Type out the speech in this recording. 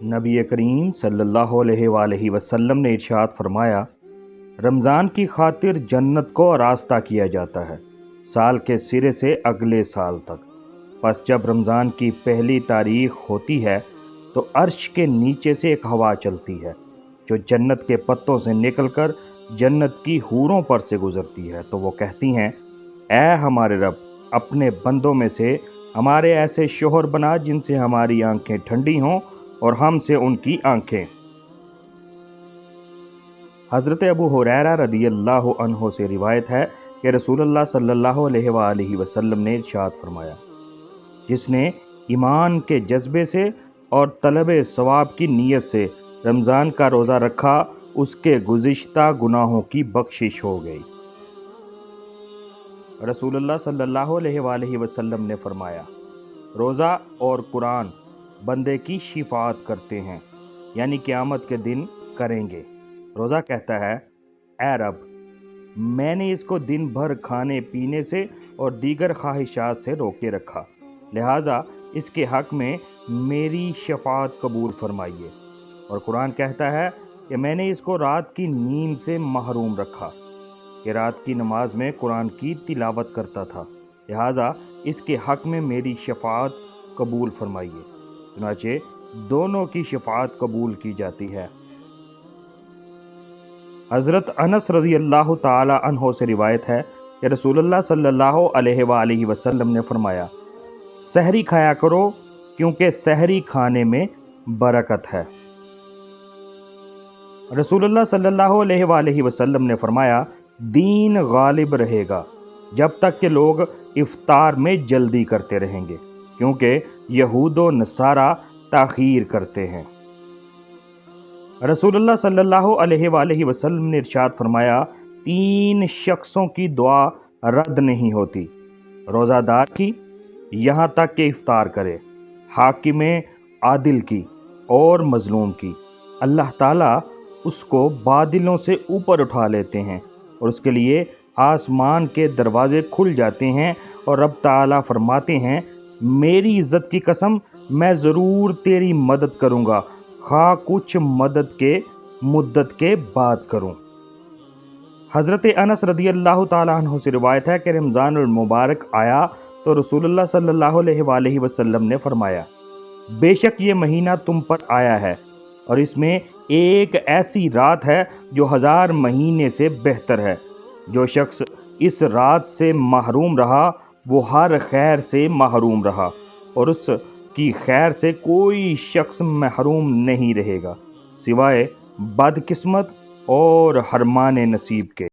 نبی کریم صلی اللہ علیہ وآلہ وسلم نے ارشاد فرمایا، رمضان کی خاطر جنت کو راستہ کیا جاتا ہے سال کے سرے سے اگلے سال تک۔ پس جب رمضان کی پہلی تاریخ ہوتی ہے تو عرش کے نیچے سے ایک ہوا چلتی ہے جو جنت کے پتوں سے نکل کر جنت کی حوروں پر سے گزرتی ہے، تو وہ کہتی ہیں، اے ہمارے رب، اپنے بندوں میں سے ہمارے ایسے شوہر بنا جن سے ہماری آنکھیں ٹھنڈی ہوں اور ہم سے ان کی آنکھیں۔ حضرت ابو ہریرہ رضی اللہ عنہ سے روایت ہے کہ رسول اللہ صلی اللہ علیہ وآلہ وسلم نے ارشاد فرمایا، جس نے ایمان کے جذبے سے اور طلب ثواب کی نیت سے رمضان کا روزہ رکھا، اس کے گزشتہ گناہوں کی بخشش ہو گئی۔ رسول اللہ صلی اللہ علیہ وآلہ وسلم نے فرمایا، روزہ اور قرآن بندے کی شفاعت کرتے ہیں، یعنی قیامت کے دن کریں گے۔ روزہ کہتا ہے، اے رب، میں نے اس کو دن بھر کھانے پینے سے اور دیگر خواہشات سے روکے رکھا، لہٰذا اس کے حق میں میری شفاعت قبول فرمائیے۔ اور قرآن کہتا ہے کہ میں نے اس کو رات کی نیند سے محروم رکھا، کہ رات کی نماز میں قرآن کی تلاوت کرتا تھا، لہٰذا اس کے حق میں میری شفاعت قبول فرمائیے۔ چنانچہ دونوں کی شفاعت قبول کی جاتی ہے۔ حضرت انس رضی اللہ تعالی عنہ سے روایت ہے کہ رسول اللہ صلی اللہ علیہ وآلہ وسلم نے فرمایا، سحری کھایا کرو کیونکہ سحری کھانے میں برکت ہے۔ رسول اللہ صلی اللہ علیہ وآلہ وسلم نے فرمایا، دین غالب رہے گا جب تک کہ لوگ افطار میں جلدی کرتے رہیں گے، کیونکہ یہود و نصارہ تاخیر کرتے ہیں۔ رسول اللہ صلی اللہ علیہ وآلہ وسلم نے ارشاد فرمایا، 3 شخصوں کی دعا رد نہیں ہوتی، روزہ دار کی یہاں تک کہ افطار کرے، حاکم عادل کی اور مظلوم کی۔ اللہ تعالیٰ اس کو بادلوں سے اوپر اٹھا لیتے ہیں اور اس کے لیے آسمان کے دروازے کھل جاتے ہیں، اور رب تعالیٰ فرماتے ہیں، میری عزت کی قسم، میں ضرور تیری مدد کروں گا، خواہ کچھ مدت کے بعد کروں۔ حضرت انس رضی اللہ تعالیٰ عنہ سے روایت ہے کہ رمضان المبارک آیا تو رسول اللہ صلی اللہ علیہ وآلہ وسلم نے فرمایا، بے شک یہ مہینہ تم پر آیا ہے اور اس میں ایک ایسی رات ہے جو 1000 مہینے سے بہتر ہے۔ جو شخص اس رات سے محروم رہا وہ ہر خیر سے محروم رہا، اور اس کی خیر سے کوئی شخص محروم نہیں رہے گا سوائے بدقسمت اور حرمان نصیب کے۔